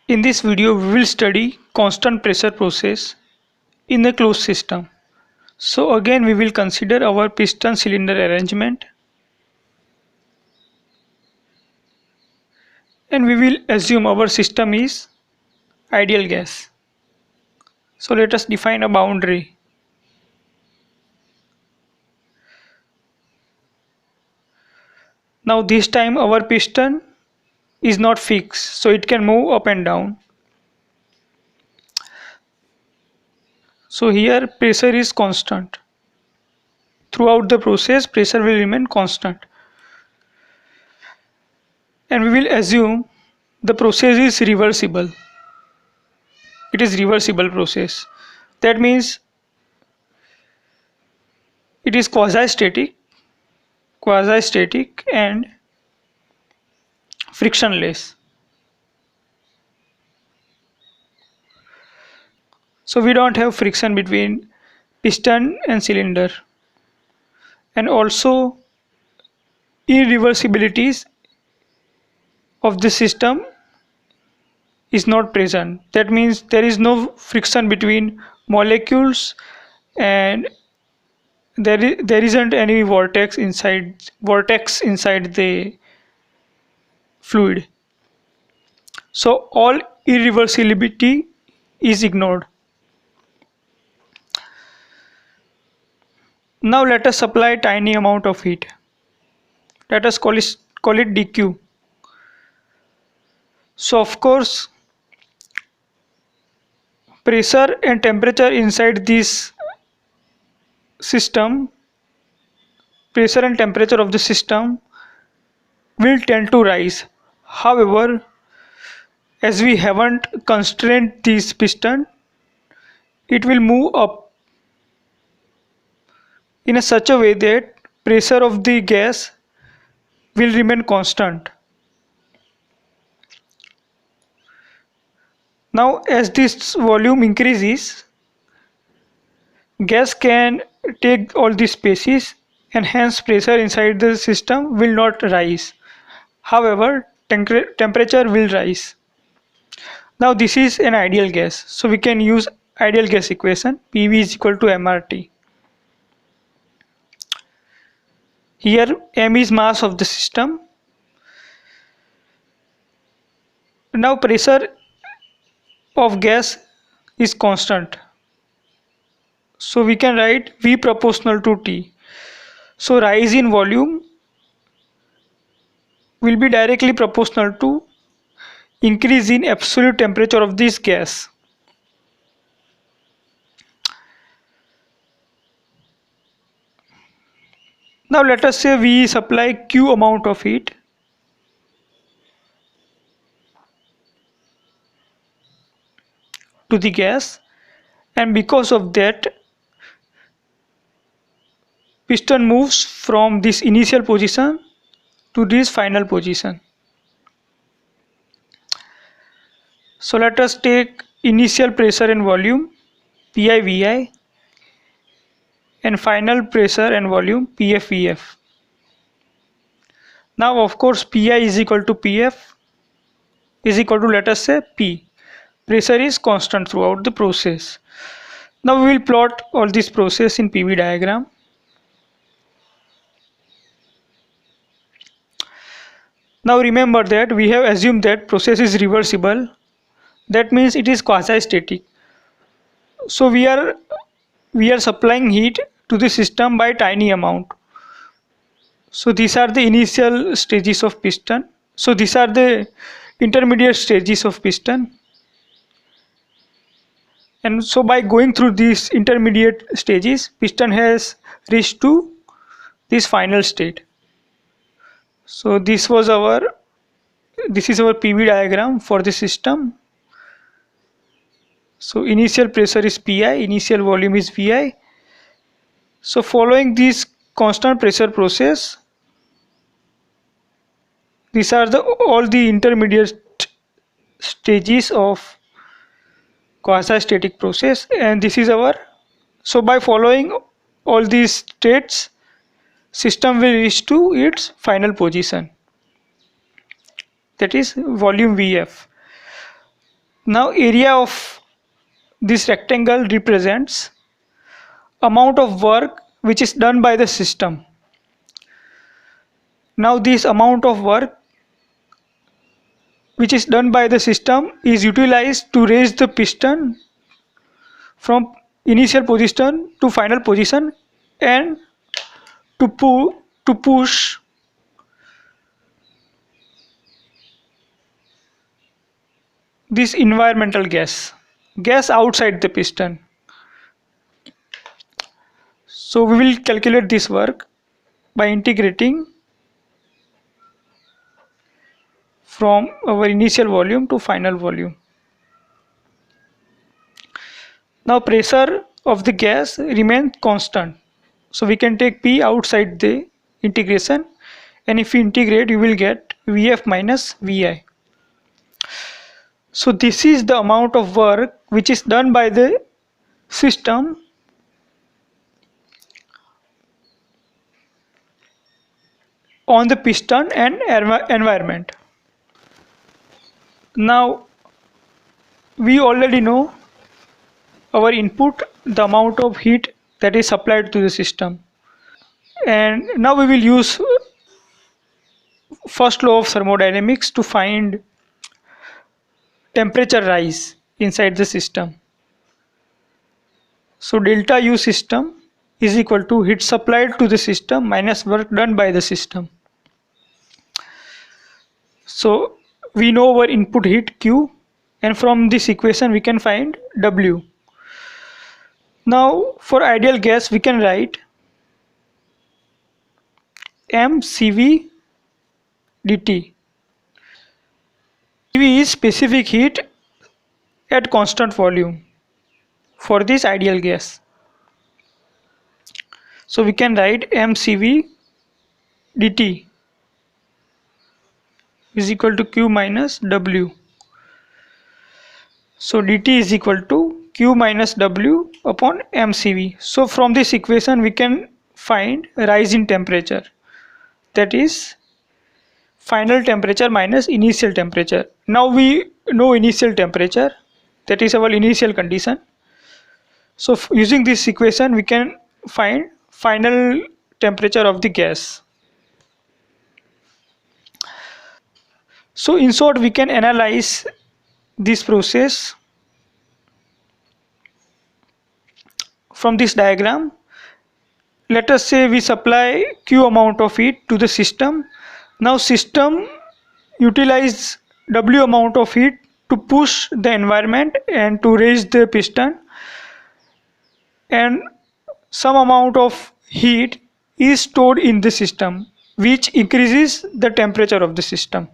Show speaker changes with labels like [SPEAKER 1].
[SPEAKER 1] In this video, we will study constant pressure process in a closed system. So again, we will consider our piston cylinder arrangement and we will assume our system is ideal gas. So let us define a boundary. Now this time our piston is not fixed, so it can move up and down. So here pressure is constant. Throughout the process, pressure will remain constant. And we will assume the process is reversible. It is reversible process. That means it is quasi-static and frictionless. So we don't have friction between piston and cylinder, and also irreversibilities of the system is not present. That means there is no friction between molecules and there isn't any vortex inside the fluid. So all irreversibility is ignored. Now let us apply tiny amount of heat. Let us call it dq. So of course pressure and temperature inside this system, pressure and temperature of the system will tend to rise. However, as we haven't constrained this piston, it will move up in such a way that pressure of the gas will remain constant. Now as this volume increases, gas can take all these spaces and hence pressure inside the system will not rise. However, temperature will rise. Now this is an ideal gas, so we can use ideal gas equation. PV is equal to MRT. Here M is mass of the system. Now pressure of gas is constant, so we can write V proportional to T. So rise in volume will be directly proportional to increase in absolute temperature of this gas. Now let us say we supply Q amount of heat to the gas, and because of that piston moves from this initial position to this final position. So let us take initial pressure and volume Pi Vi and final pressure and volume Pf Vf. Now of course Pi is equal to Pf is equal to, let us say, P. Pressure is constant throughout the process. Now we will plot all this process in PV diagram. Now remember that we have assumed that process is reversible. That means it is quasi-static. So we are supplying heat to the system by tiny amount. So these are the initial stages of piston. So these are the intermediate stages of piston. And so by going through these intermediate stages, piston has reached to this final state. So this is our PV diagram for the system. So initial pressure is Pi, initial volume is Vi. So following this constant pressure process, these are all the intermediate stages of quasi-static process, and this is our, so by following all these states, system will reach to its final position, that is volume Vf. Now area of this rectangle represents amount of work which is done by the system. Now this amount of work which is done by the system is utilized to raise the piston from initial position to final position and to push this environmental gas outside the piston. So we will calculate this work by integrating from our initial volume to final volume. Now pressure of the gas remains constant. So we can take P outside the integration, and if we integrate you will get Vf minus Vi. So this is the amount of work which is done by the system on the piston and environment. Now we already know our input, the amount of heat that is supplied to the system, and now we will use first law of thermodynamics to find temperature rise inside the system. So delta U system is equal to heat supplied to the system minus work done by the system. So we know our input heat Q, and from this equation we can find W. Now for ideal gas we can write mCv dt. CV is specific heat at constant volume for this ideal gas. So we can write mCv dt is equal to Q minus W. So dt is equal to Q minus W upon mCv. So from this equation we can find rise in temperature, that is final temperature minus initial temperature. Now we know initial temperature, that is our initial condition. So using this equation we can find final temperature of the gas. So in short we can analyze this process from this diagram. Let us say we supply Q amount of heat to the system. Now system utilize W amount of heat to push the environment and to raise the piston, and some amount of heat is stored in the system which increases the temperature of the system.